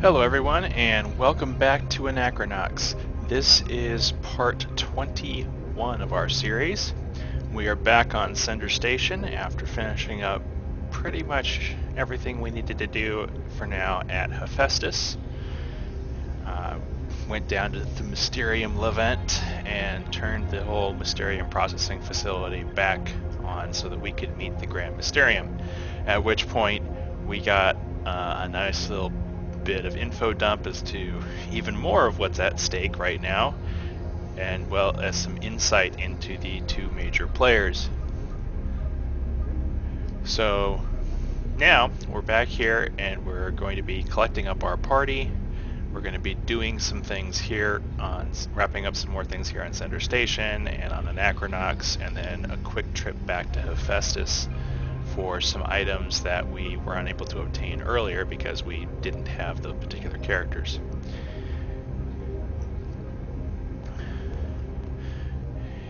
Hello everyone, and welcome back to Anachronox. This is part 21 of our series. We are back on Sender Station after finishing up pretty much everything we needed to do for now at Hephaestus. Went down to the Mysterium Levant and turned the whole Mysterium processing facility back on so that we could meet the Grand Mysterium. At which point we got a nice little bit of info dump as to even more of what's at stake right now, and well as some insight into the two major players. So now we're back here and we're going to be collecting up our party. We're going to be doing some things here on wrapping up some more things here on Sender Station and on Anachronox, and then a quick trip back to Hephaestus for some items that we were unable to obtain earlier because we didn't have those particular characters.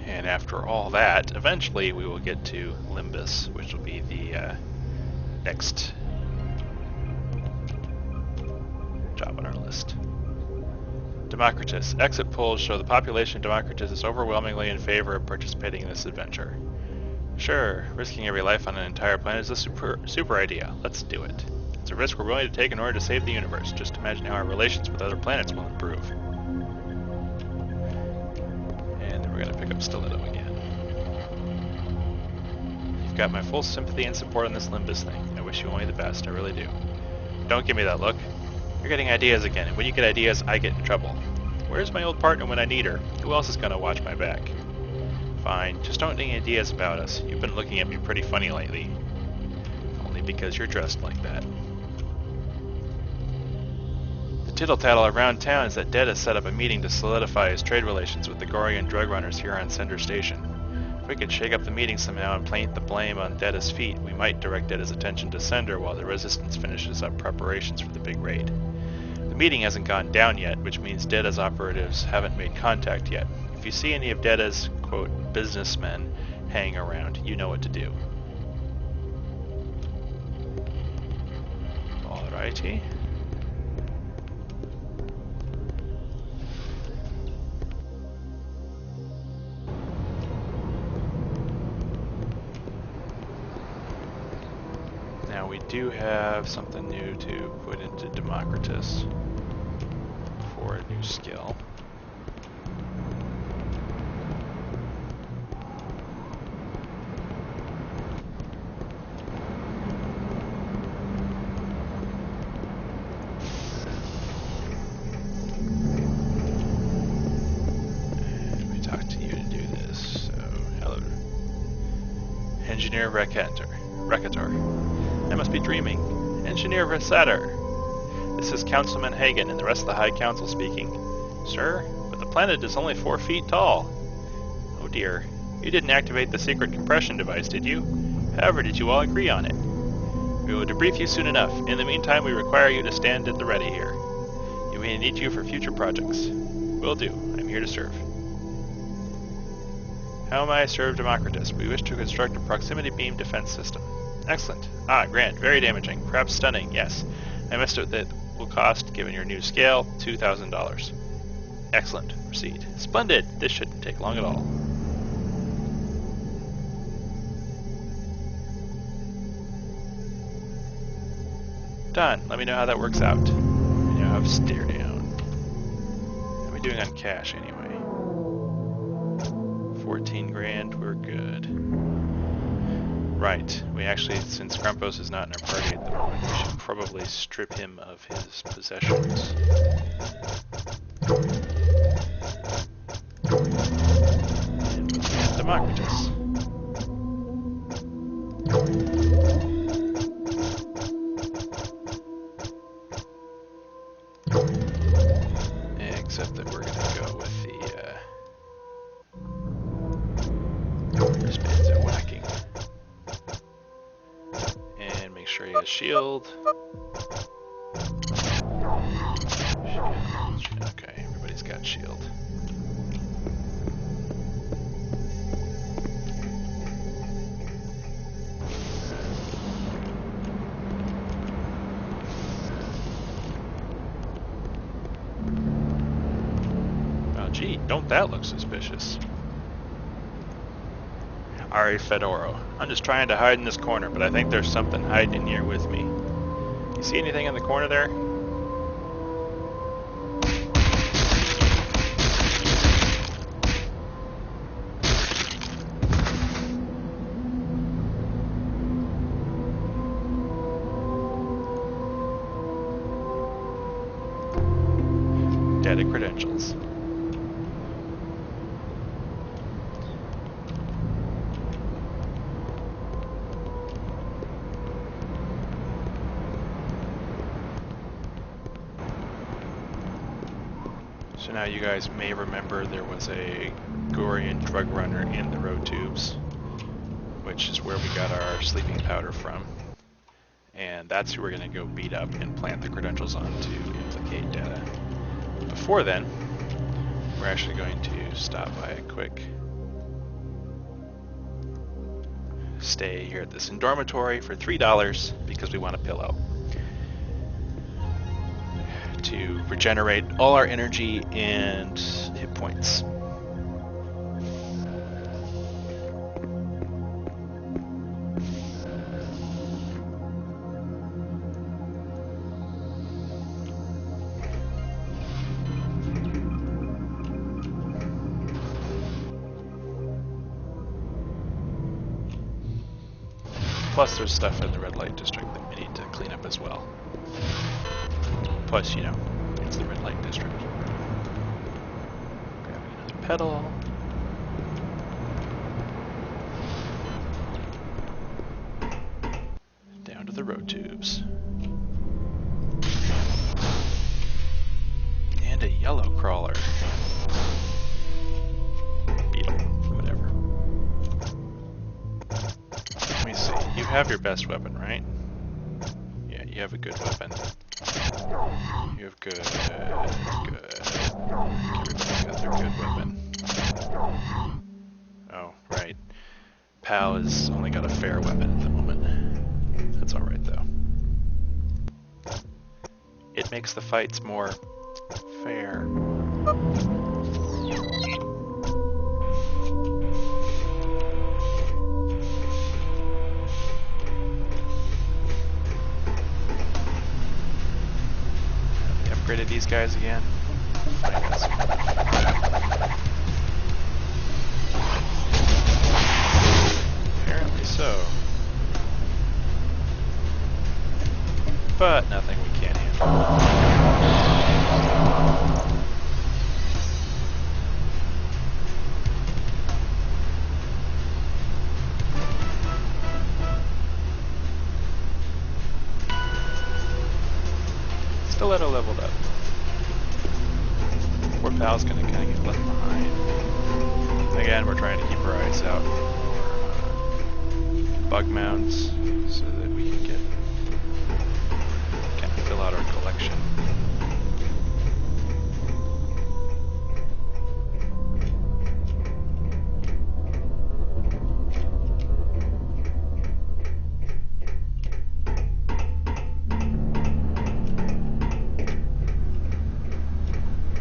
And after all that, eventually we will get to Limbus, which will be the next job on our list. Democritus. Exit polls show the population of Democritus is overwhelmingly in favor of participating in this adventure. Sure, risking every life on an entire planet is a super idea. Let's do it. It's a risk we're willing to take in order to save the universe. Just imagine how our relations with other planets will improve. And then we're going to pick up Stiletto again. You've got my full sympathy and support on this Limbus thing. I wish you only the best, I really do. Don't give me that look. You're getting ideas again, and when you get ideas, I get in trouble. Where's my old partner when I need her? Who else is going to watch my back? Fine, just don't have any ideas about us. You've been looking at me pretty funny lately. Only because you're dressed like that. The tittle-tattle around town is that Dead has set up a meeting to solidify his trade relations with the Gorian drug runners here on Sender Station. If we could shake up the meeting somehow and plant the blame on Deda's feet, we might direct Deda's attention to Sender while the Resistance finishes up preparations for the big raid. The meeting hasn't gone down yet, which means Deda's operatives haven't made contact yet. If you see any of Deda's, quote, businessmen hanging around, you know what to do. Alrighty. Now we do have something new to put into Democritus for a new skill. Engineer Recator. I must be dreaming. Engineer Resator. This is Councilman Hagen and the rest of the High Council speaking. Sir, but the planet is only 4 feet tall. Oh dear. You didn't activate the secret compression device, did you? However, did you all agree on it? We will debrief you soon enough. In the meantime, we require you to stand at the ready here. You may need you for future projects. Will do. I'm here to serve. How may I serve Democritus? We wish to construct a proximity beam defense system. Excellent. Ah, grand. Very damaging. Perhaps stunning. Yes. I missed it that will cost, given your new scale, $2,000. Excellent. Proceed. Splendid. This shouldn't take long at all. Done. Let me know how that works out. I now have stare down. How are we doing on cash anyway? 14 grand, we're good. Right, we actually, since Grumpos is not in our party at the moment, we should probably strip him of his possessions. And we'll get Democritus. Except that we're going to go with the wristbands and whacking. And make sure he has shield. Okay, everybody's got shield. Gee, don't that look suspicious? Ari Fedoro. I'm just trying to hide in this corner, but I think there's something hiding in here with me. You see anything in the corner there? Data credentials. So now you guys may remember there was a Gorian drug runner in the road tubes, which is where we got our sleeping powder from. And that's who we're going to go beat up and plant the credentials on to implicate data. Before then, we're actually going to stop by a quick stay here at this dormitory for $3 because we want a pillow to regenerate all our energy and hit points. Plus there's stuff in the red light district that we need to clean up as well. Plus, you know, it's the red light district. Grabbing another pedal. Down to the road tubes. And a yellow crawler. Beetle, whatever. Let me see. You have your best weapon, right? Yeah, you have a good weapon. You have good. Everybody's got their good weapon. Oh, right. Pal has only got a fair weapon at the moment. That's alright though. It makes the fights more fair. Upgraded these guys again. I got some. Apparently so. But nothing we can't handle. Stiletto leveled up. Poor pal's gonna kind of get left behind. Again, we're trying to keep our eyes out for bug mounts so that we can get kind of fill out our collection.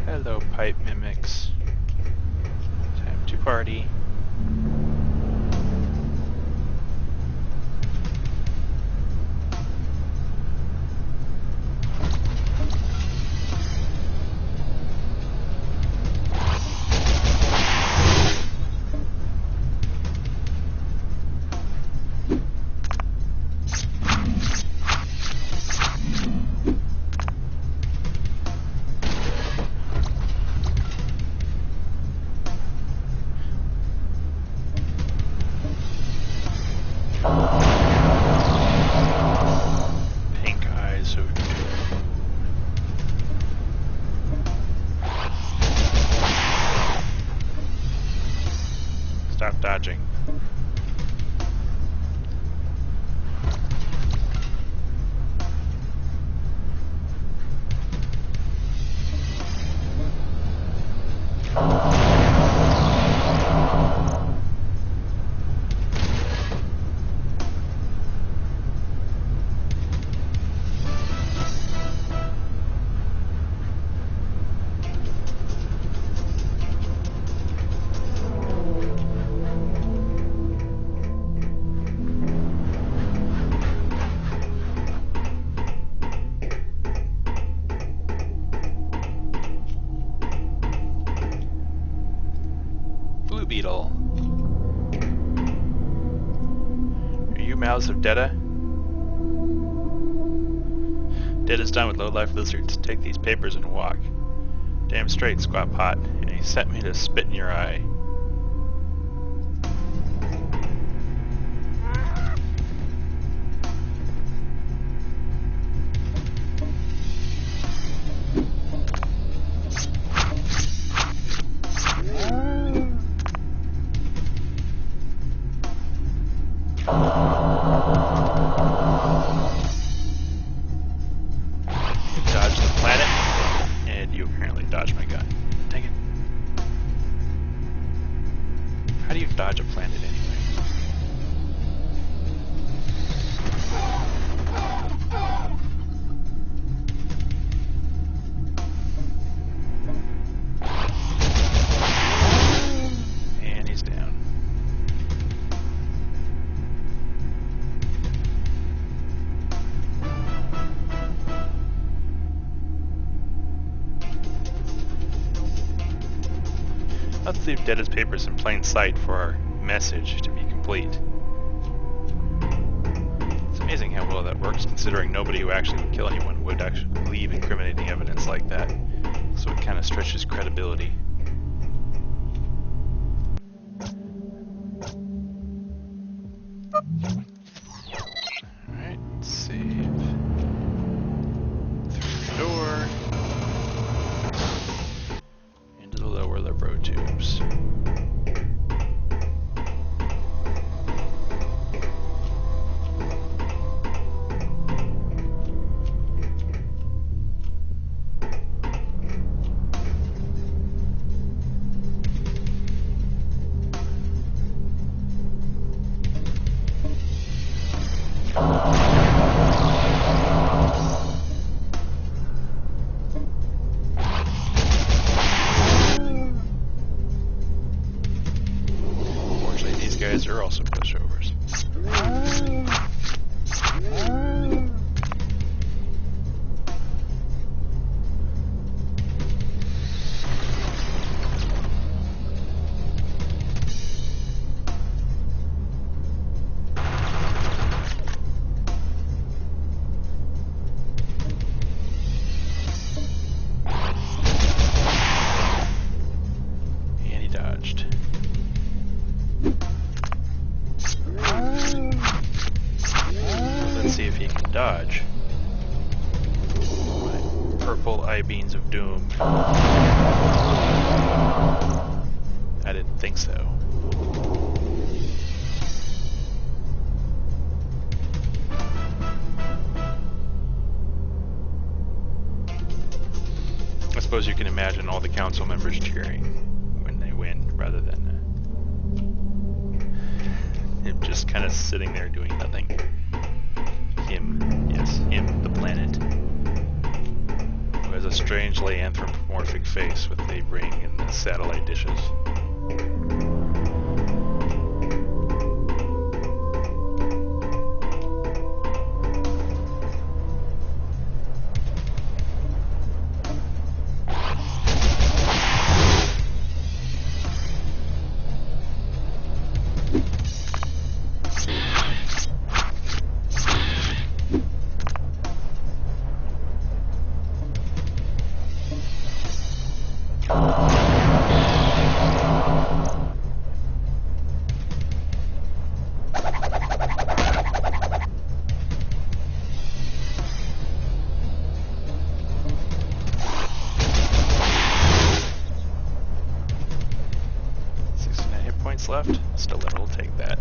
Hello, pipe mimics. Time to party. Stop dodging. House of Detta? Detta's done with low-life lizards. Take these papers and walk. Damn straight, squat pot. And he sent me to spit in your eye. Dodge the planet, and you apparently dodged my gun. Dang it. How do you dodge a planet anyway? And he's down. Let's leave Detta's papers in plain sight for our message to be complete. It's amazing how well that works, considering nobody who actually would kill anyone would actually leave incriminating evidence like that. So it kind of stretches credibility. Alright, save. Through the door. Into the lower libro tubes. Guys are also pushovers. And he dodged. Let's see if he can dodge. My purple eye beams of doom. I didn't think so. I suppose you can imagine all the council members cheering when they win, rather than him just kind of sitting there doing nothing. Him, yes, him, the planet, who has a strangely anthropomorphic face with a ring and the satellite dishes. Left. Still it'll take that.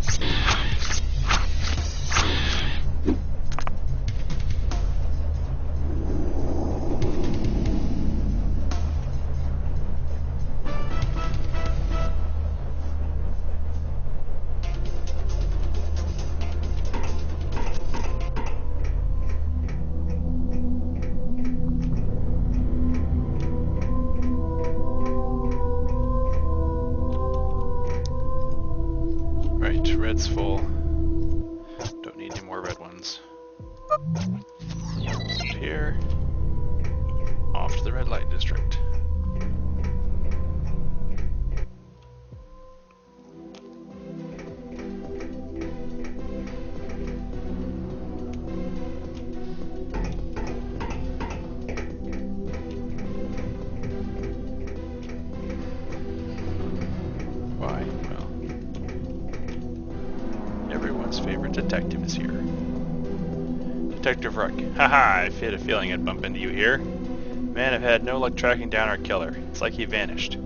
Red's full. Don't need any more red ones. Up here. Off to the red light district. detective is here. Detective Rook. Haha, I had a feeling I'd bump into you here. Man, I've had no luck tracking down our killer. It's like he vanished.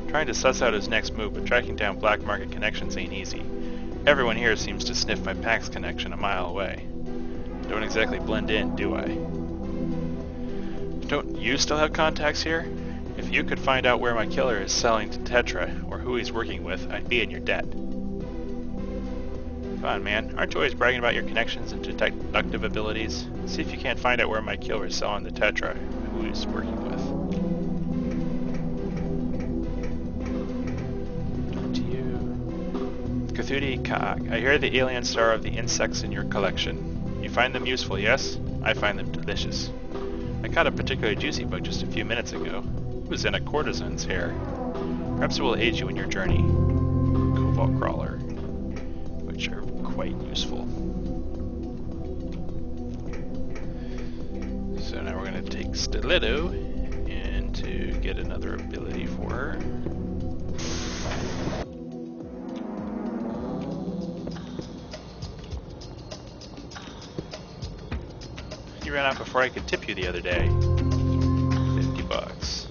Trying to suss out his next move, but tracking down black market connections ain't easy. Everyone here seems to sniff my PAX connection a mile away. Don't exactly blend in, do I? Don't you still have contacts here? If you could find out where my killer is selling to Tetra, or who he's working with, I'd be in your debt. Come on, man. Aren't you always bragging about your connections and deductive abilities? See if you can't find out where my killer is selling to Tetra, and who he's working with. To you. Cthulhu Kaak. I hear the alien star of the insects in your collection. You find them useful, yes? I find them delicious. I caught a particularly juicy bug just a few minutes ago. It was in a courtesan's hair. Perhaps it will aid you in your journey. Cobalt crawler, which are quite useful. So now we're going to take Stiletto and to get another ability for her. You ran out before I could tip you the other day. $50.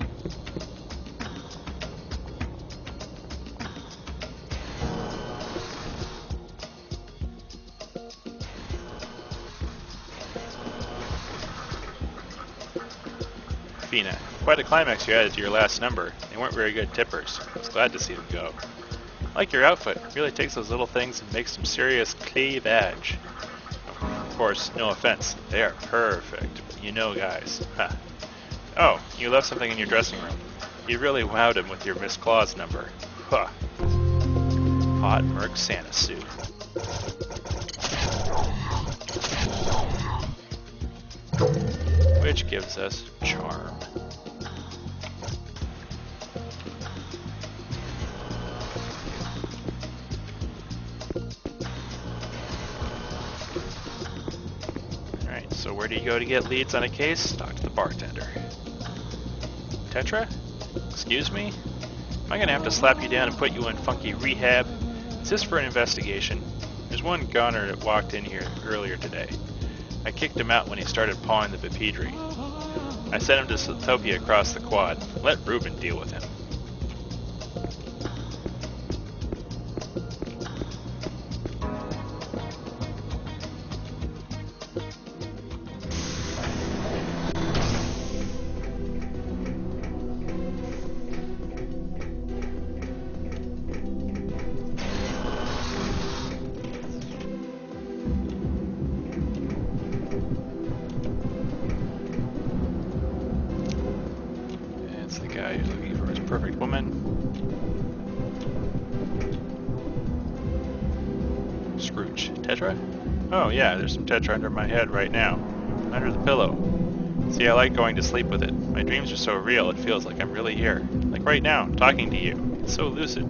Fina, quite a climax you added to your last number. They weren't very good tippers. I was glad to see them go. I like your outfit. It really takes those little things and makes some serious cleavage. Of course, no offense. They are perfect. You know, guys. Huh. Oh, you left something in your dressing room. You really wowed him with your Miss Claus number. Huh. Hot Merc Santa suit. Which gives us charm. Alright, so where do you go to get leads on a case? Talk to the bartender. Tetra? Excuse me? Am I gonna have to slap you down and put you in funky rehab? Is this for an investigation? There's one gunner that walked in here earlier today. I kicked him out when he started pawing the Bipedri. I sent him to Zootopia across the quad. Let Ruben deal with him. He's looking for his perfect woman. Scrooge. Tetra? Oh yeah, there's some Tetra under my head right now. Under the pillow. See, I like going to sleep with it. My dreams are so real, it feels like I'm really here. Like right now, talking to you. It's so lucid.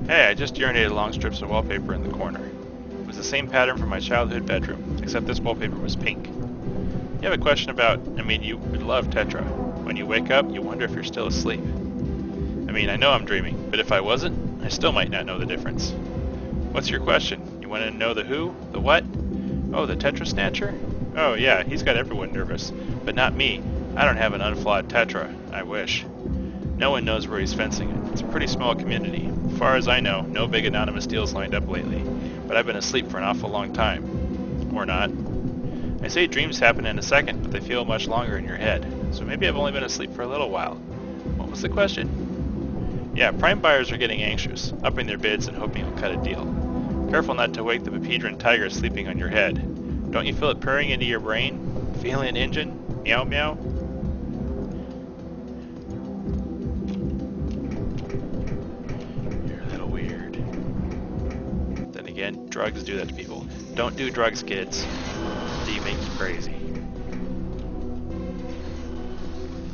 Hey, I just urinated along strips of wallpaper in the corner. It was the same pattern from my childhood bedroom, except this wallpaper was pink. You have a question about, you would love Tetra. When you wake up, you wonder if you're still asleep. I know I'm dreaming, but if I wasn't, I still might not know the difference. What's your question? You want to know the who? The what? Oh, the Tetra Snatcher? Oh yeah, he's got everyone nervous, but not me. I don't have an unflawed Tetra. I wish. No one knows where he's fencing it. It's a pretty small community. As far as I know, no big anonymous deals lined up lately, but I've been asleep for an awful long time. Or not. I say dreams happen in a second, but they feel much longer in your head. So maybe I've only been asleep for a little while. What was the question? Yeah, prime buyers are getting anxious, upping their bids and hoping you'll cut a deal. Careful not to wake the Bipedran tiger sleeping on your head. Don't you feel it purring into your brain? Feeling an engine? Meow meow? You're a little weird. Then again, drugs do that to people. Don't do drugs, kids. D makes you crazy.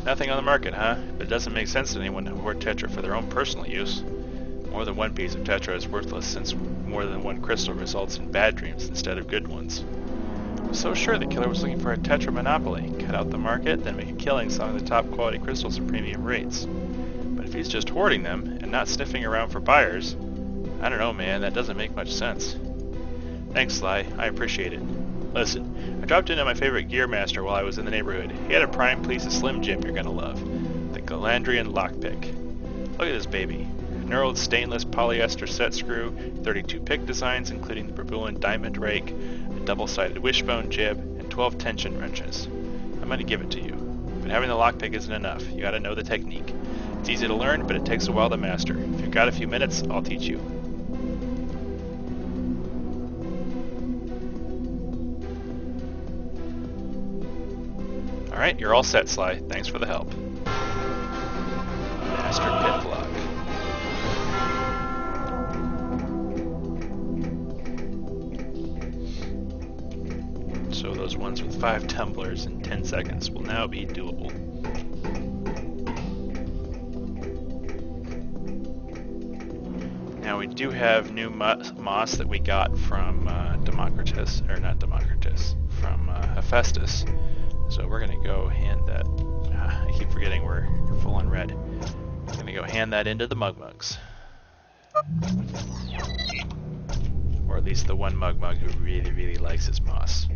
Nothing on the market, huh? But it doesn't make sense to anyone to hoard Tetra for their own personal use. More than one piece of Tetra is worthless since more than one crystal results in bad dreams instead of good ones. I was so sure the killer was looking for a Tetra monopoly. Cut out the market, then make a killing selling the top quality crystals at premium rates. But if he's just hoarding them and not sniffing around for buyers, I don't know, man, that doesn't make much sense. Thanks, Sly. I appreciate it. Listen, I dropped in on my favorite gear master while I was in the neighborhood. He had a prime piece of Slim Jim you're gonna love. The Galandrian Lockpick. Look at this baby. Knurled stainless polyester set screw, 32 pick designs including the Bravulin diamond rake, a double-sided wishbone jib, and 12 tension wrenches. I'm gonna give it to you. But having the lockpick isn't enough. You gotta know the technique. It's easy to learn, but it takes a while to master. If you've got a few minutes, I'll teach you. Alright, you're all set, Sly. Thanks for the help. Master pit lock. So those ones with 5 tumblers in 10 seconds will now be doable. Now we do have new moss that we got from Democritus, or not Democritus, from Hephaestus. So we're gonna go hand that. I keep forgetting we're full on red. I'm gonna go hand that into the Mugmugs, or at least the one Mugmug who really likes his moss.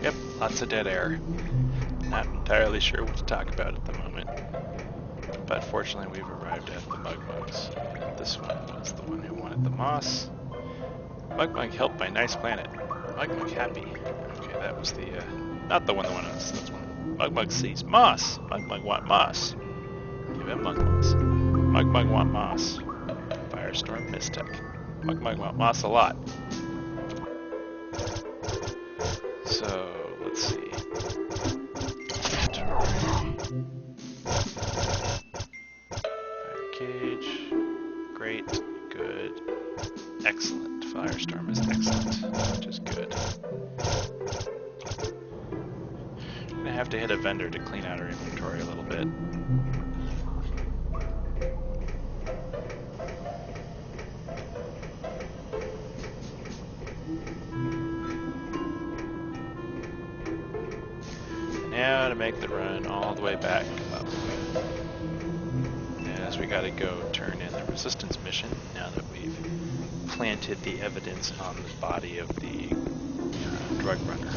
Yep, lots of dead air. Not entirely sure what to talk about at the moment. But fortunately we've arrived at the Mugmugs. This one was the one who wanted the moss. Mugmug helped my nice planet. Mugmug happy. Okay, that was the, not the one that wanted us. That's one. Mugmug sees moss. Mugmug want moss. Give him Mugmugs. Mugmug want moss. Firestorm Mistech. Mugmug want moss a lot. So, let's see. Fire cage. Great. Good. Excellent. Firestorm is excellent, which is good. I'm gonna have to hit a vendor to clean out our inventory a little bit. Now to make the run all the way back up. As we gotta go turn in the resistance mission now that we've planted the evidence on the body of the drug runner.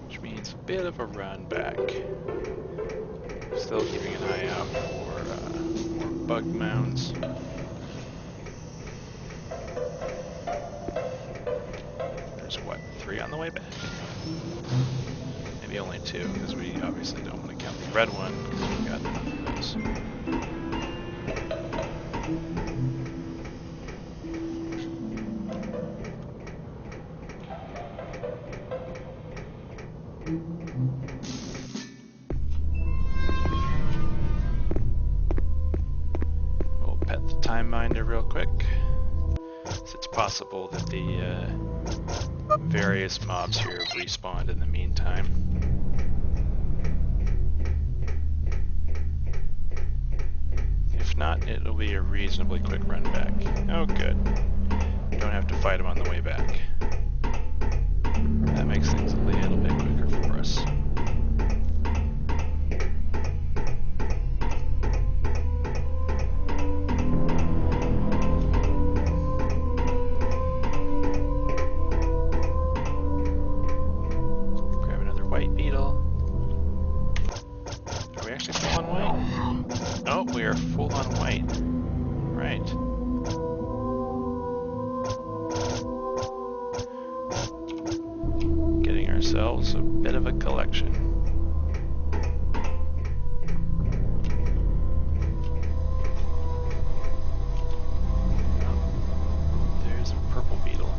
Which means a bit bit of a run back. Still keeping an eye out for more bug mounds. There's what, 3 on the way back? Maybe only 2, because we obviously don't want to count the red one, because we've got enough of those. We'll pet the time miner real quick. So it's possible that the various mobs here have respawned in the meantime. If not, it'll be a reasonably quick run back. Oh good. We don't have to fight them on the way back. That makes things a little bit quicker for us. Grab another white beetle. Are we actually full on white? Oh, we are full on white. Right. Getting ourselves a bit of a collection. Oh, there's a purple beetle.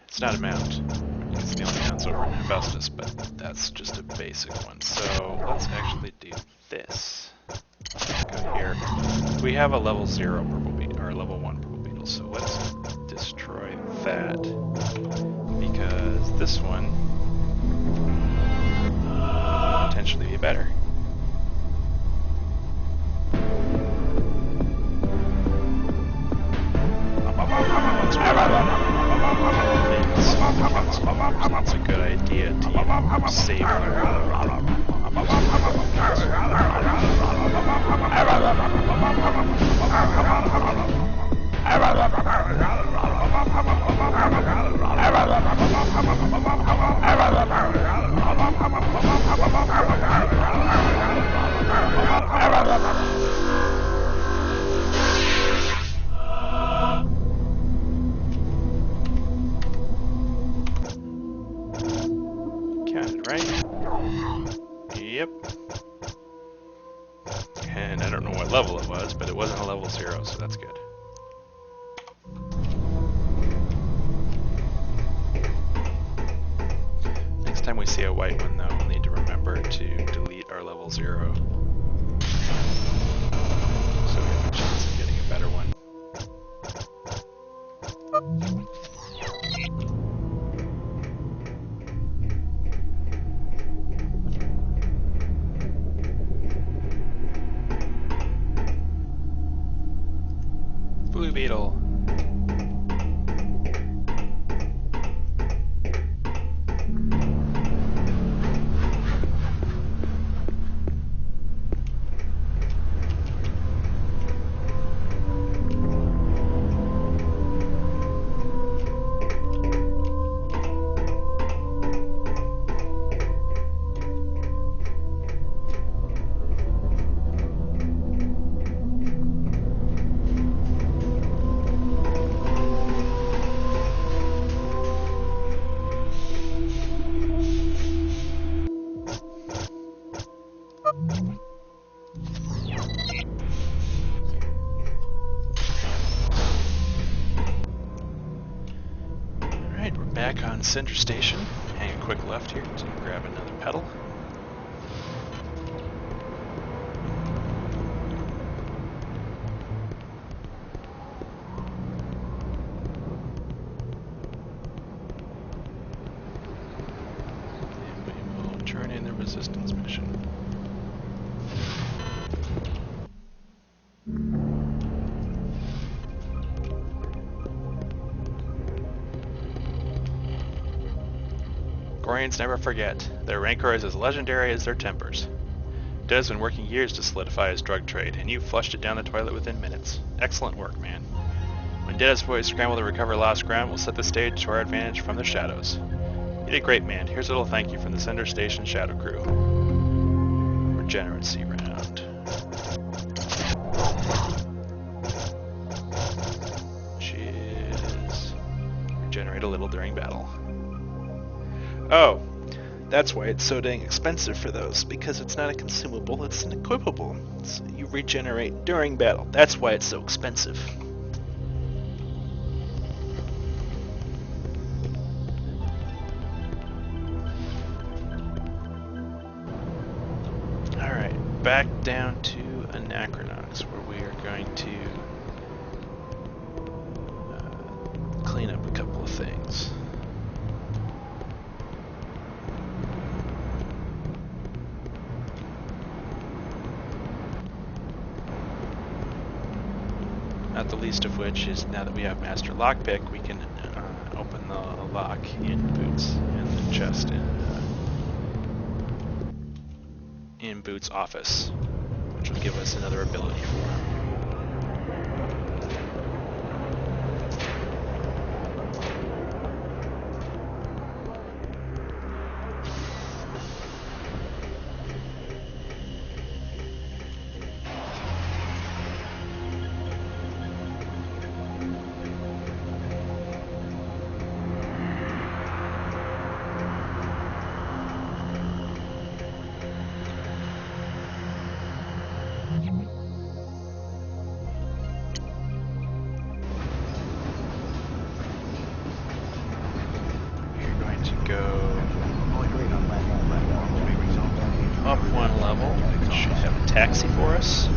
It's not a mount. It's the only mounts over in Augustus, but that's just a basic one. So let's actually do this. Let's go here. We have a level 0 purple beetle, or a level 1 purple beetle, so let's destroy that. Because this one could potentially be better. It's a good idea to save counted, right? Yep. And I don't know what level it was, but it wasn't a level 0, so that's good. Next time we see a white one, though, we'll need to remember to delete our level 0. So we have a chance of getting a better one. Blue beetle. Alright, we're back on Cinder Station. Hang a quick left here to grab another petal. And we will turn in the resistance mission. Gorians never forget. Their rancor is as legendary as their tempers. Dev's been working years to solidify his drug trade, and you flushed it down the toilet within minutes. Excellent work, man. When Data's boys scramble to recover lost ground, we'll set the stage to our advantage from the shadows. You did great, man. Here's a little thank you from the Sender Station Shadow Crew. Regeneracy round. Which is... regenerate a little during battle. Oh, that's why it's so dang expensive for those, because it's not a consumable, it's an equipable. So you regenerate during battle. That's why it's so expensive. Alright, back down to Anachronox, where we are going to clean up a couple of things. Not the least of which is, now that we have Master Lockpick, we can open the lock in Boots and the chest in Boots' office, which will give us another ability for him. Up one level, should have a taxi for us.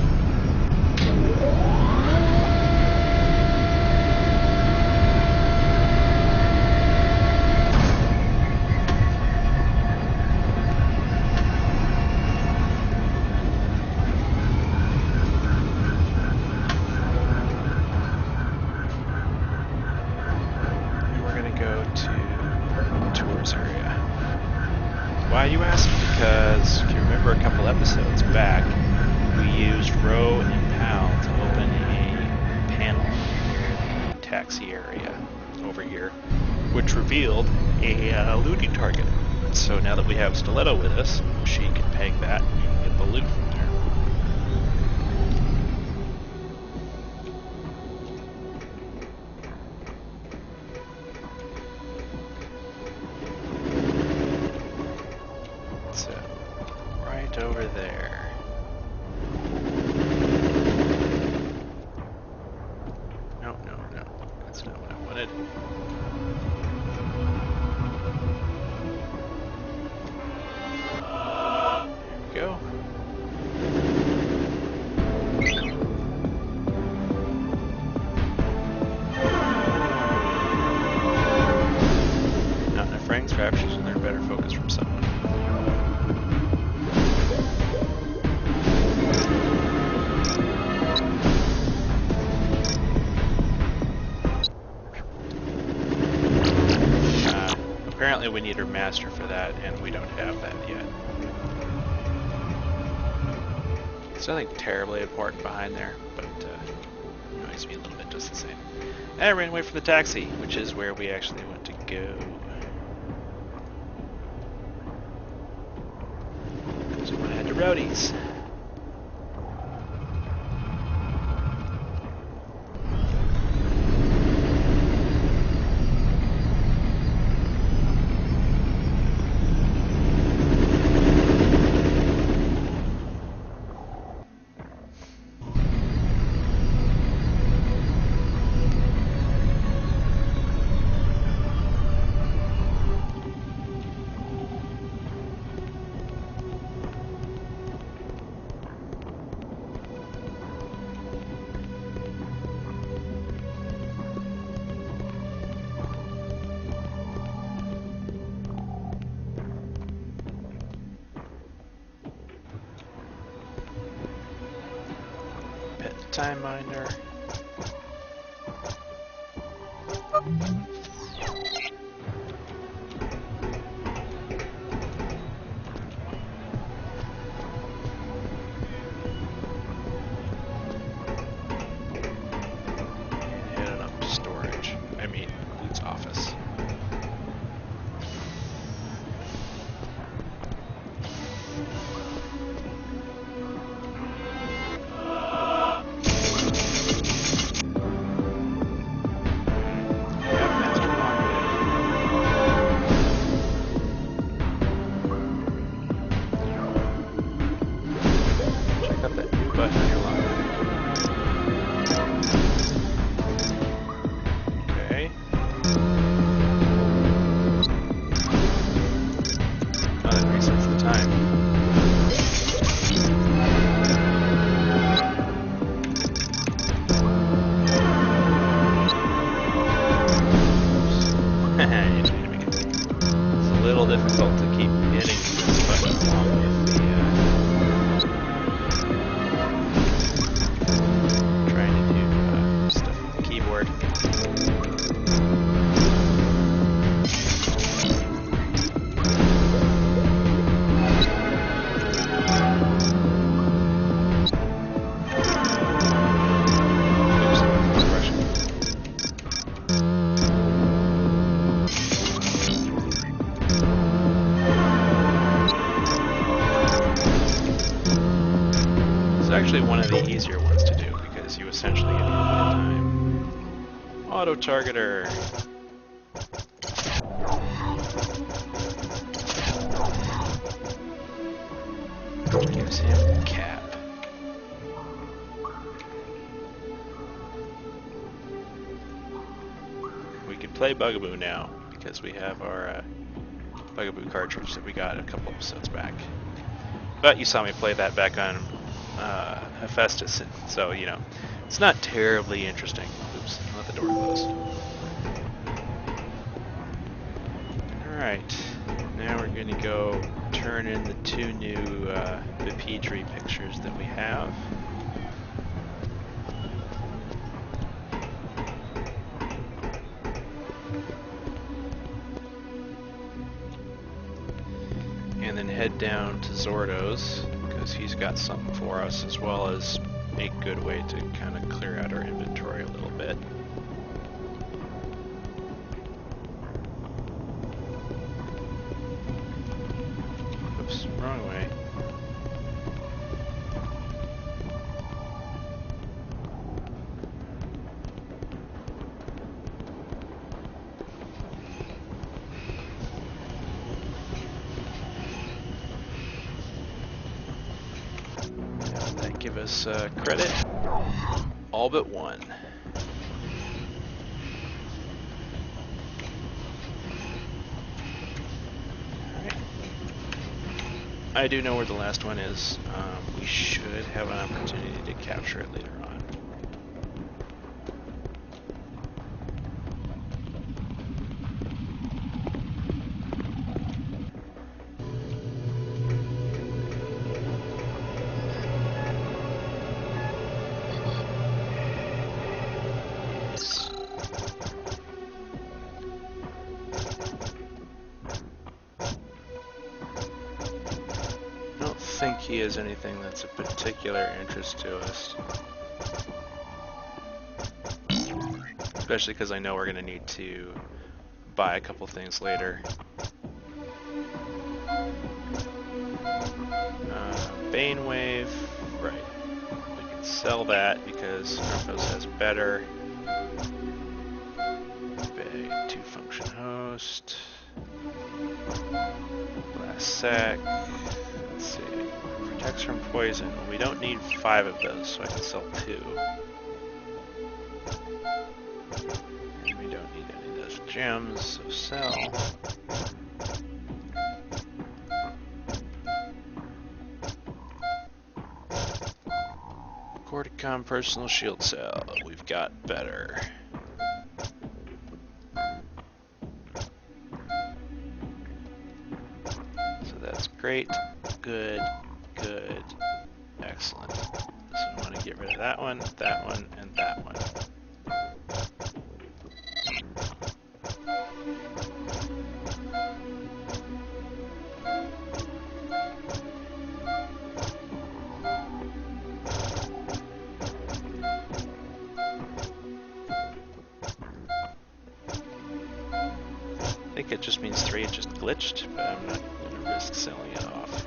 We're going to go to the tours area. Why, you ask? Because if you remember a couple episodes back, we used Row and Pal to open a panel in the taxi area over here, which revealed a looting target. So now that we have Stiletto with us, she can peg that and get the loot from there. Over there. No, that's not what I wanted. There we go. Not enough frames, perhaps you should learn better focus from someone. Apparently we need her master for that, and we don't have that yet. There's nothing terribly important behind there, but annoys me a little bit just the same. And I ran away from the taxi, which is where we actually want to go. Because we want to head to Rowdy's. Time miner. Headed up actually one of the easier ones to do because you essentially get infinite time. Auto-targeter. Gives him cap. We can play Bugaboo now because we have our Bugaboo cartridge that we got a couple episodes back. But you saw me play that back on Hephaestus, so you know it's not terribly interesting. Oops, let the door close. Alright, now we're going to go turn in the two new Bipedri pictures that we have. And then head down to Zordo's, because he's got something for us, as well as a good way to kind of clear out our inventory a little bit. Oops, wrong way. That give us credit. All but one. Alright. I do know where the last one is. We should have an opportunity to capture it later on. I don't think he has anything that's of particular interest to us. Especially because I know we're going to need to buy a couple things later. Bane Wave, right. We can sell that because Grumpos has better. Bag, 2-function host. Blast sack. Let's see. Protects from poison. We don't need 5 of those, so I can sell 2. And we don't need any of those gems, so sell. Corticon personal shield cell. We've got better. So that's great. Good. Good. Excellent. So I want to get rid of that one, and that one. I think it just means 3, it just glitched, but I'm not going to risk selling it off.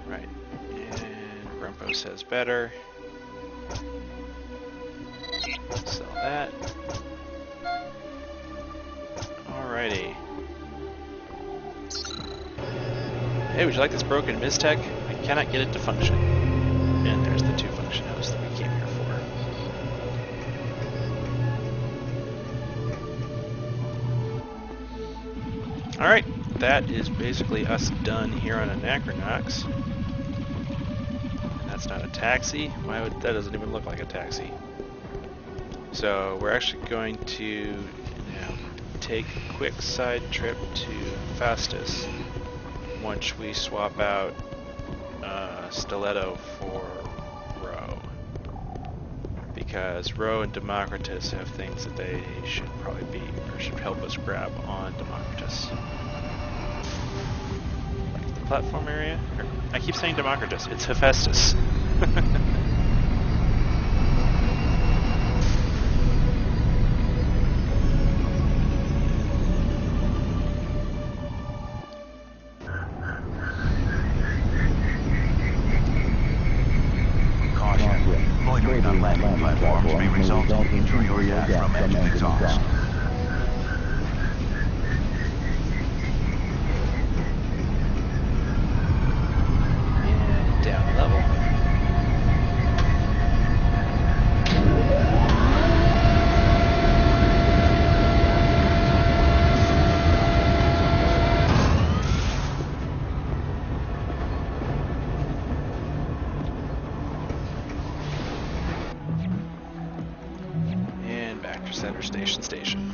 Right, and Grumpos says better. Sell that. Alrighty. Hey, would you like this broken Mistech? I cannot get it to function. And there's the 2-function host that we came here for. Alright, that is basically us done here on Anachronox. And that's not a taxi. Why would that doesn't even look like a taxi. So we're actually going to now take a quick side trip to Hephaestus once we swap out Stiletto for Ro. Because Ro and Democritus have things that they should probably be, or should help us grab on Democritus. Platform area? I keep saying Democritus, it's Hephaestus. platforms may result in injury or death from engine exhaust. And down a level. And back to Center Station.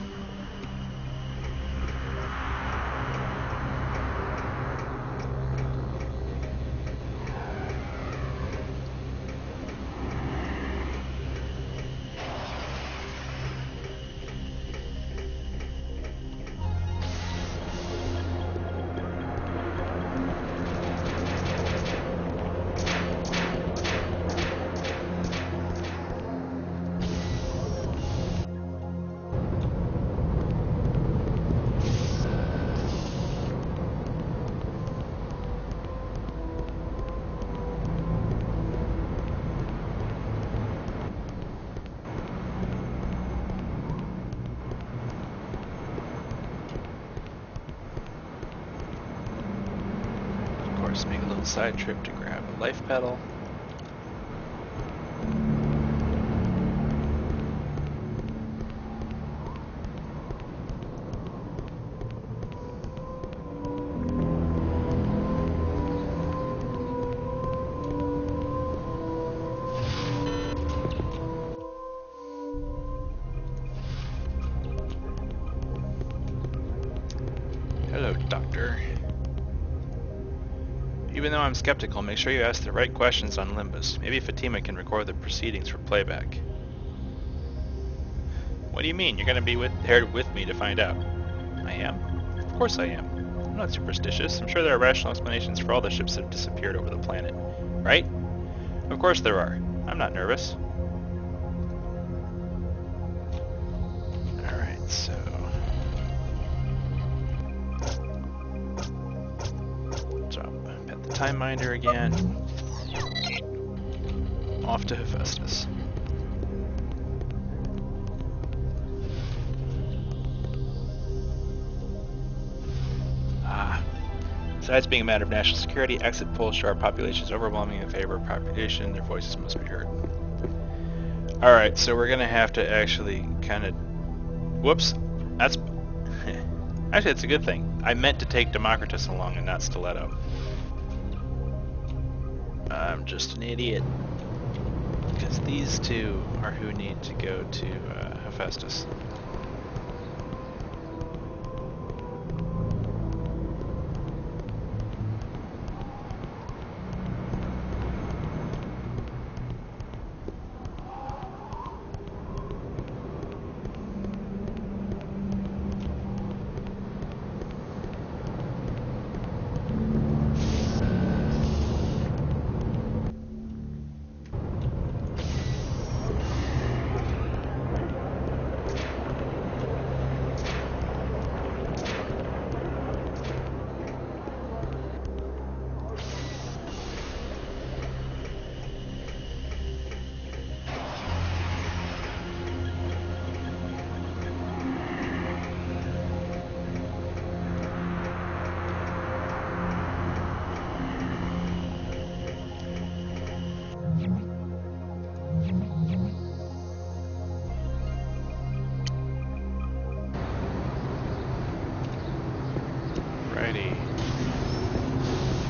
Make a little side trip to grab a life pedal. Hello, Doctor. Even though I'm skeptical, make sure you ask the right questions on Limbus. Maybe Fatima can record the proceedings for playback. What do you mean? You're going to be here with me to find out. I am? Of course I am. I'm not superstitious. I'm sure there are rational explanations for all the ships that have disappeared over the planet. Right? Of course there are. I'm not nervous. Alright, so... Pet the Time Minder again. Off to Hephaestus. Besides being a matter of national security, exit polls show our population is overwhelming in favor of population. Their voices must be heard. Alright, so we're going to have to actually kind of... Whoops. That's... Actually, it's a good thing. I meant to take Democritus along and not Stiletto. I'm just an idiot. Because these two are who need to go to Hephaestus.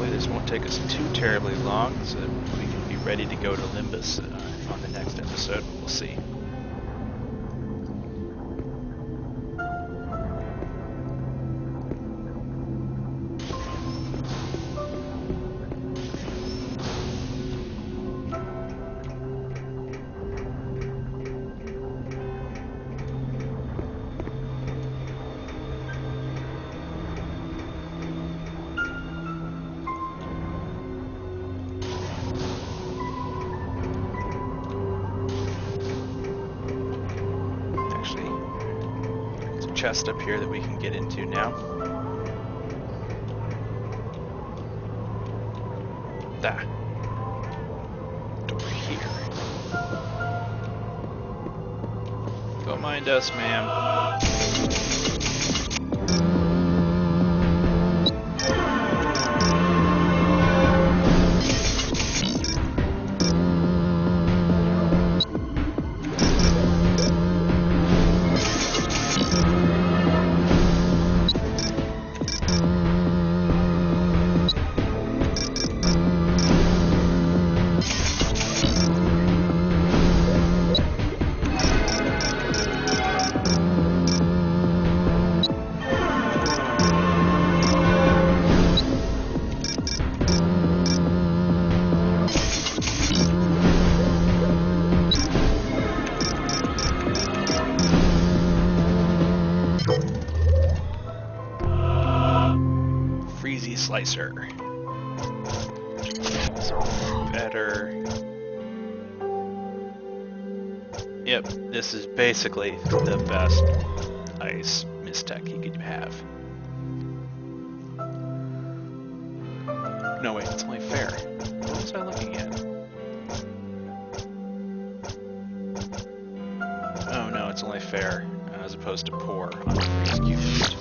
Hopefully this won't take us too terribly long, so that we can be ready to go to Limbus on the next episode. We'll see. Chest up here that we can get into now. Over here. Don't mind us, ma'am. Slicer. Better. Yep, this is basically the best ice mistech you could have. No wait, it's only fair. What was I looking at? Oh no, it's only fair as opposed to poor on the freeze cubist.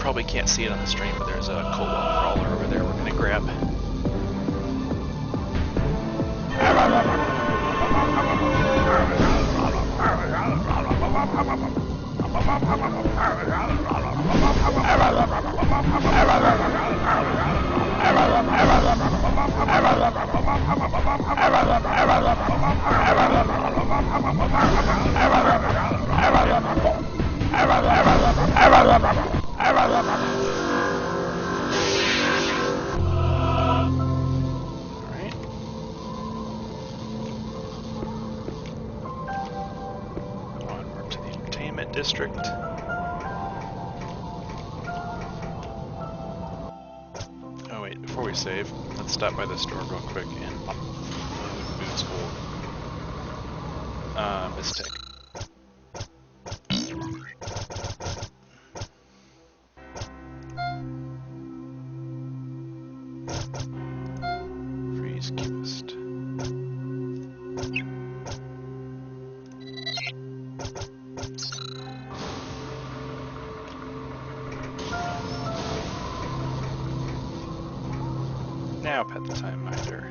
Probably can't see it on the stream, but there's a cobalt crawler over there we're gonna grab. District. Oh wait, before we save, let's stop by the store real quick and boots hold. Mistake. Freeze cubist. Now pet the time minder.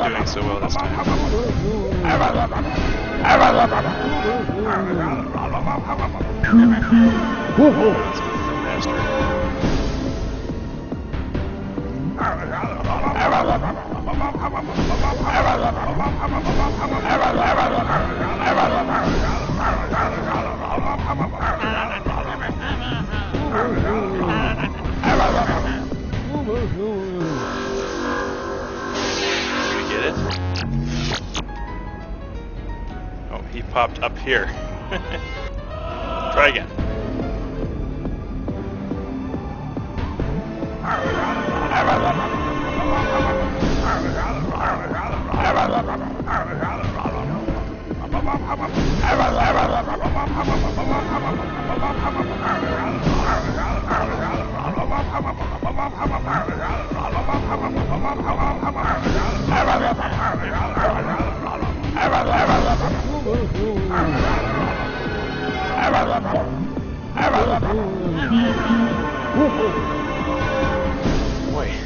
Doing so well this time. Oh, he popped up here. Try again. Boy,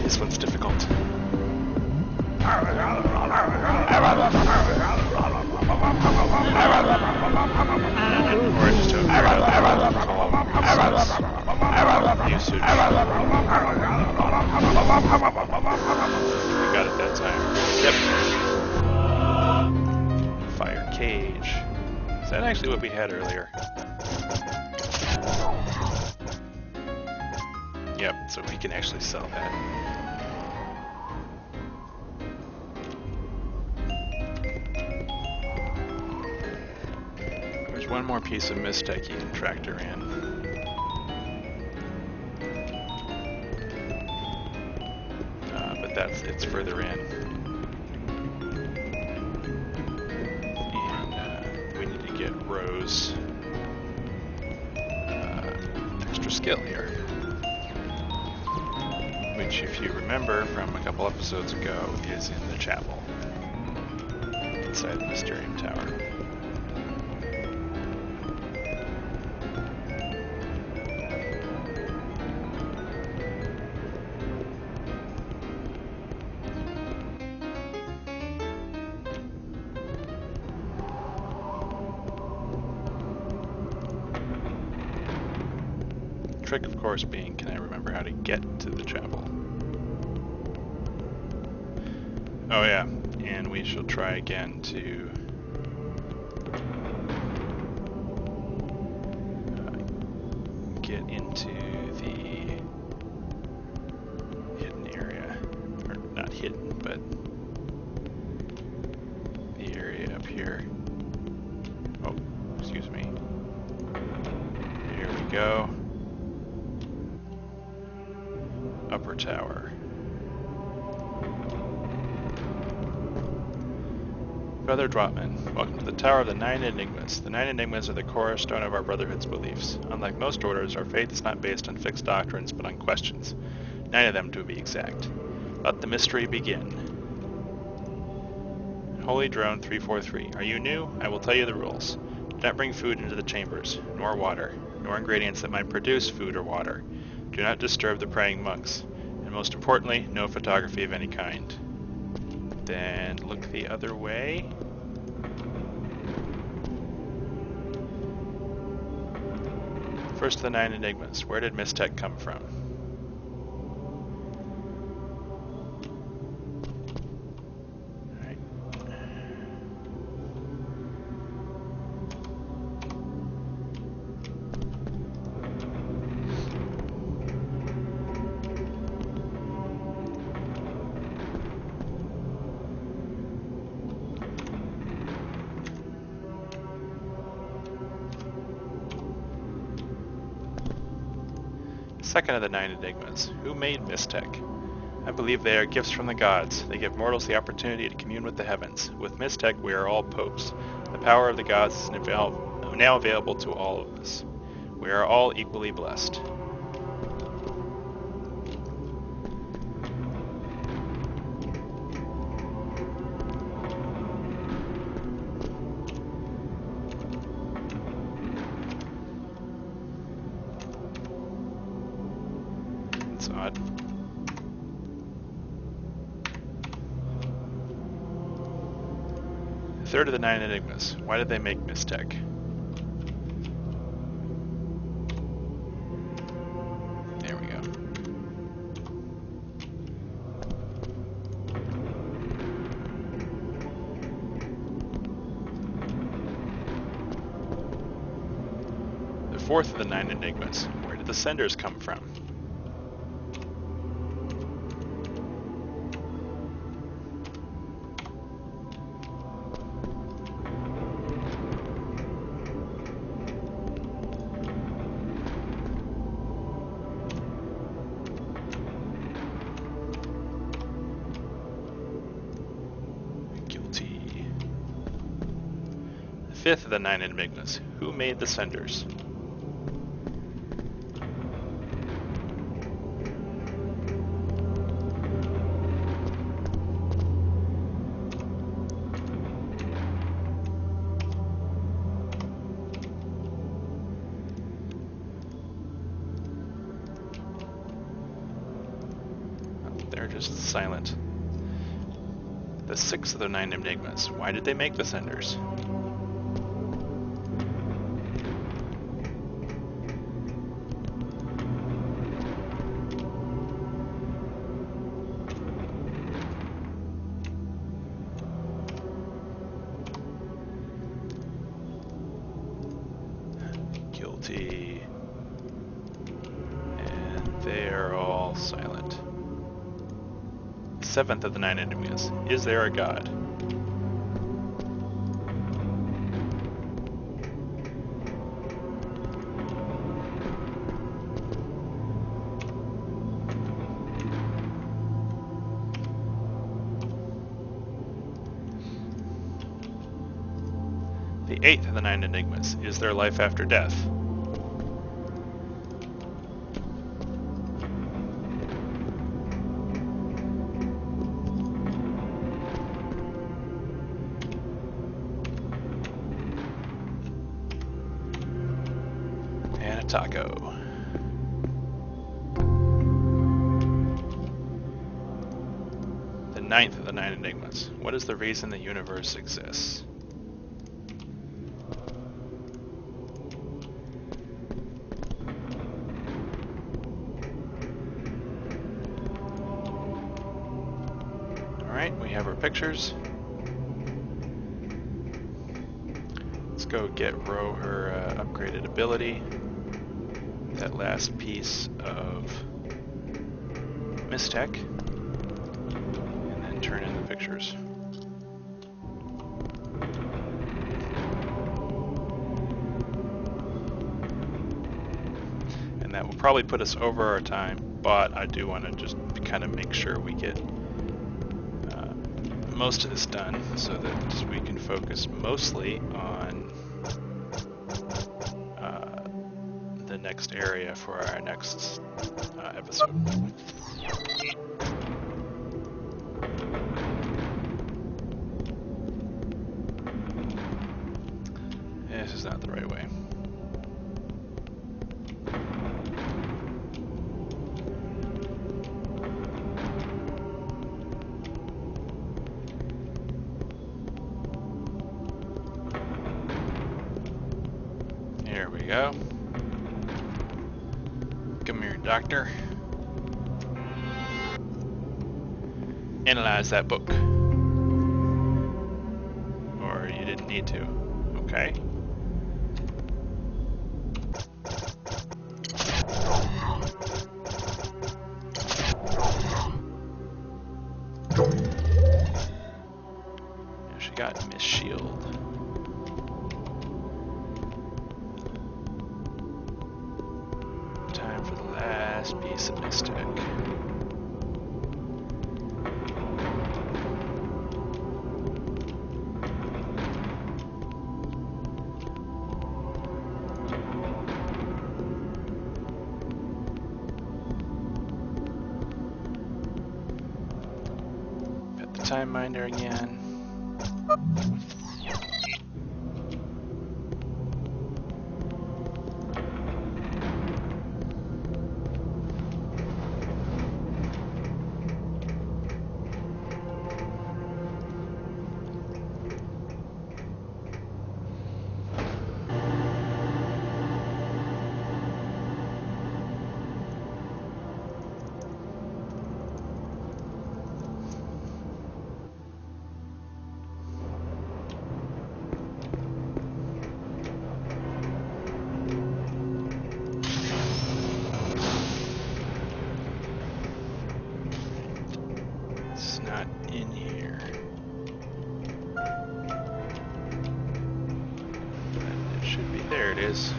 this one's difficult. Or just to usage. We got it that time. Yep. Fire cage. Is that actually what we had earlier? Yep, so we can actually sell that. There's one more piece of Mistech you can tractor in. But it's further in. And we need to get Rose extra skill here. Which, if you remember from a couple episodes ago, is in the chapel inside the Mysterium Tower. Trick, of course, being, can I remember how to get to the chapel? Oh yeah, and we shall try again to get into the hidden area. Or not hidden, but the area up here. Oh, excuse me. Here we go. Upper tower. Brother Dropman, welcome to the Tower of the Nine Enigmas. The Nine Enigmas are the cornerstone of our Brotherhood's beliefs. Unlike most orders, our faith is not based on fixed doctrines, but on questions. 9 of them, to be exact. Let the mystery begin. Holy Drone 343, are you new? I will tell you the rules. Do not bring food into the chambers, nor water, nor ingredients that might produce food or water. Do not disturb the praying monks. And most importantly, no photography of any kind. Then look the other way. First of the 9 enigmas. Where did Mistech come from? Alright. Second of the 9 enigmas. Who made Mistech? I believe they are gifts from the gods. They give mortals the opportunity to commune with the heavens. With Mistech, we are all popes. The power of the gods is now available to all of us. We are all equally blessed. That's odd. Third of the 9 enigmas. Why did they make Mistech? There we go. The fourth of the 9 enigmas. Where did the senders come from? Fifth of the 9 enigmas. Who made the senders? just silent. The 6th of the 9 enigmas. Why did they make the senders? Guilty. And they are all silent. 7th of the 9 enigmas. Is there a god? The 8th of the 9 enigmas. Is there life after death? Taco. The 9th of the 9 enigmas. What is the reason the universe exists? Alright, we have our pictures. Let's go get Ro her upgraded ability. That last piece of Mistech, and then turn in the pictures. And that will probably put us over our time, but I do want to just kind of make sure we get most of this done so that we can focus mostly on the next area for our next episode. This is not the right way. Here we go. Come here, doctor. Analyze that book. Or you didn't need to. Okay. Yeah, she got Miss Shield. Time for the last piece of Mystic. Put the time miner again. It's not in here. But it should be. There it is.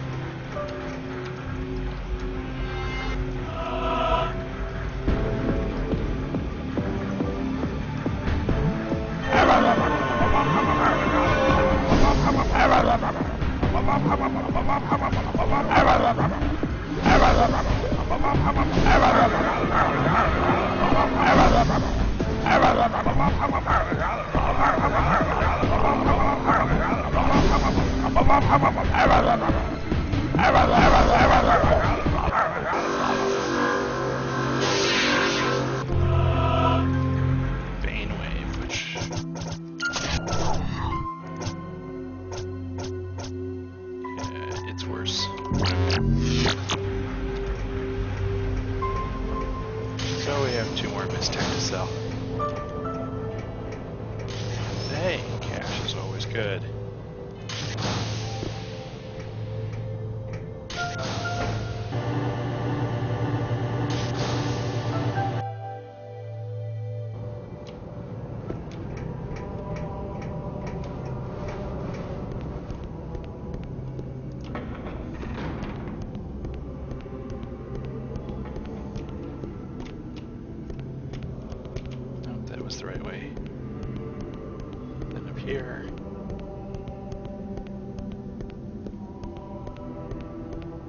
Good. Was the right way. Then up here.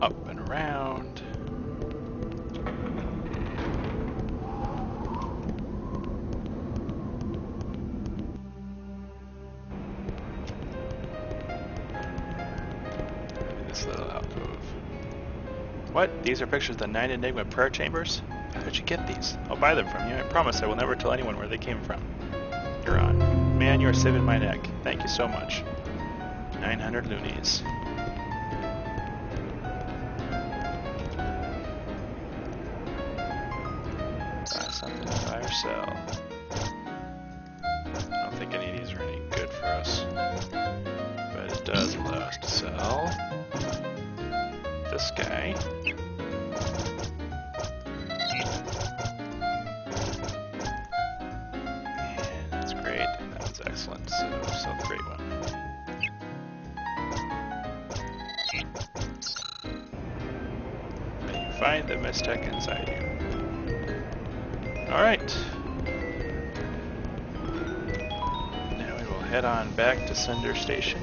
Up and around. Maybe this little alcove. What? These are pictures of the 9 Enigma prayer chambers? How did you get these? I'll buy them from you. I promise I will never tell anyone where they came from. You're on. Man, you are saving my neck. Thank you so much. 900 loonies. Buy something, buy or sell. I don't think any of these are any good for us. But it does allow us to sell this guy. Excellent, so sell the great one. May you find the Mistech inside you. Alright. Now we will head on back to Cinder Station.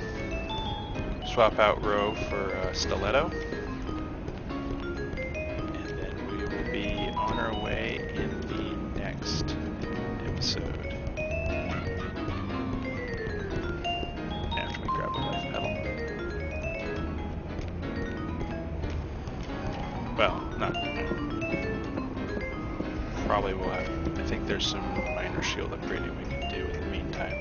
Swap out Roe for Stiletto. And then we will be on our way in the next episode. Well, not. Probably will have. I think there's some minor shield upgrading we can do in the meantime.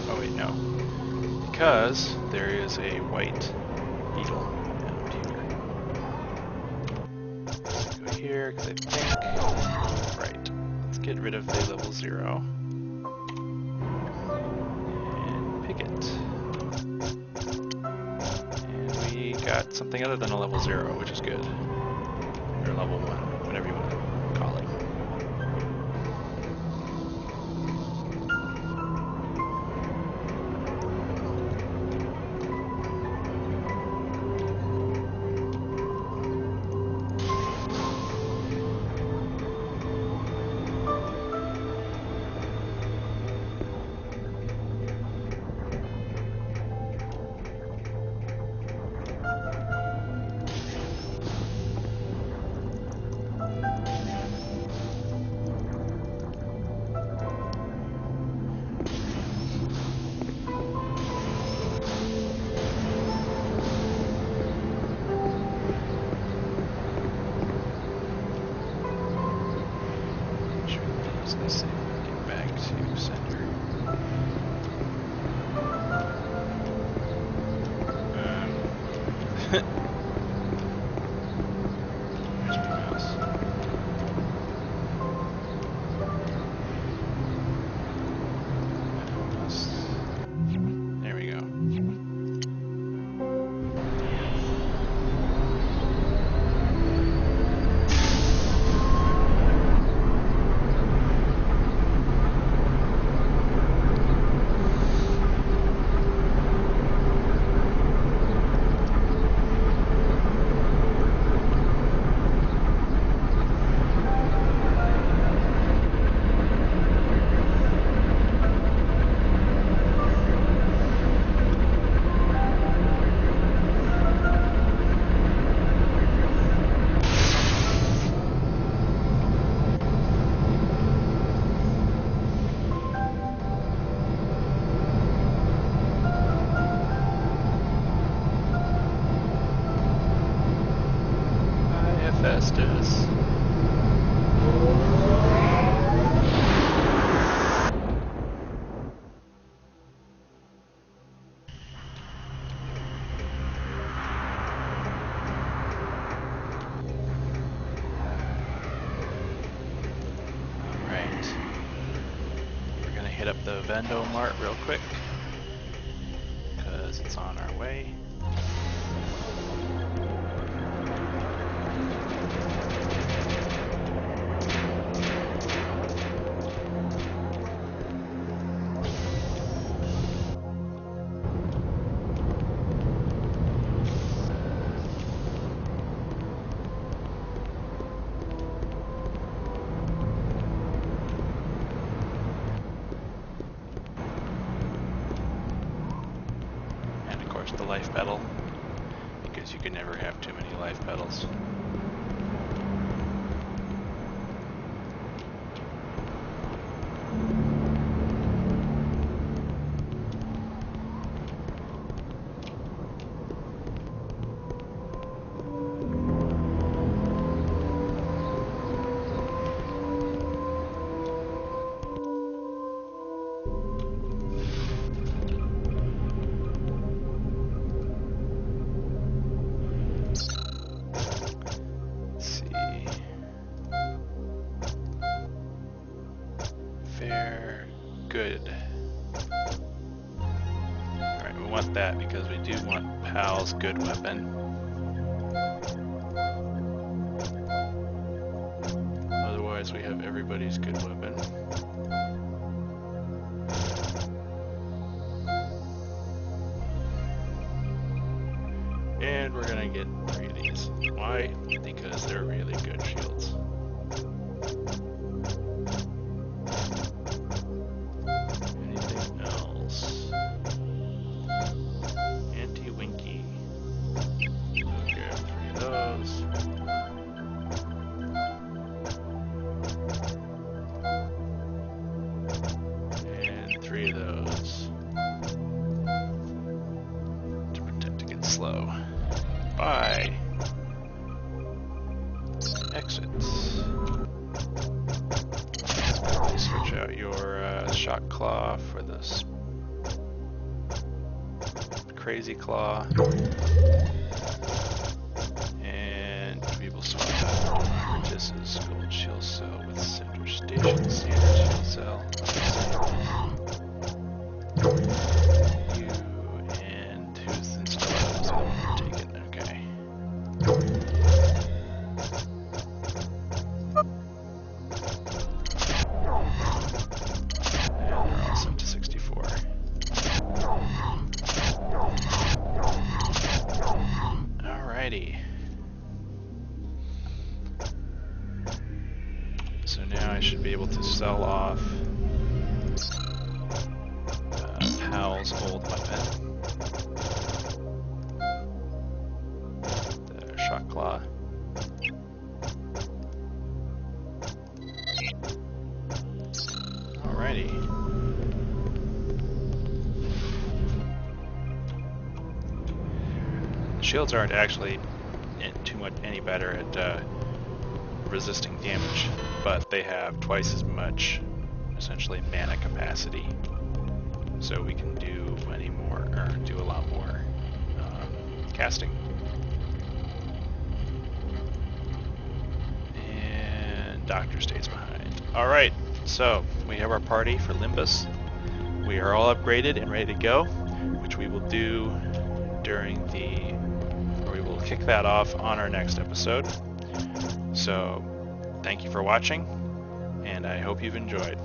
Oh wait, no. Because there is a white beetle out here. Let's go here, because I think. Right. Get rid of the level 0 and pick it. And we got something other than a level 0, which is good. Or level 1, whatever you want to call it. Let's see if we can get back to center. Where's my mouse? There we go. Festus. the Vendo Mart real quick, because it's on our way. The life pedal, because you can never have too many life pedals. Good. Alright, we want that because we do want Pal's good weapon. Otherwise we have everybody's good weapon. And we're gonna get 3 of these. Why? Because they're really good shields. Bye. Exits. Switch out your shock claw for this crazy claw, and we will swap out Artis's gold shield cell with center station standard shield cell. You and who's in stilettos? Take it. Okay. And they're all sent to 64. Alrighty. So now I should be able to sell off Pal's old weapon. The shock claw. Alrighty. The shields aren't actually any better at resisting damage, but they have twice as much, essentially, mana capacity. So we can do do a lot more casting. And Doctor stays behind. Alright, so we have our party for Limbus. We are all upgraded and ready to go, which we will do we will kick that off on our next episode. So, thank you for watching, and I hope you've enjoyed.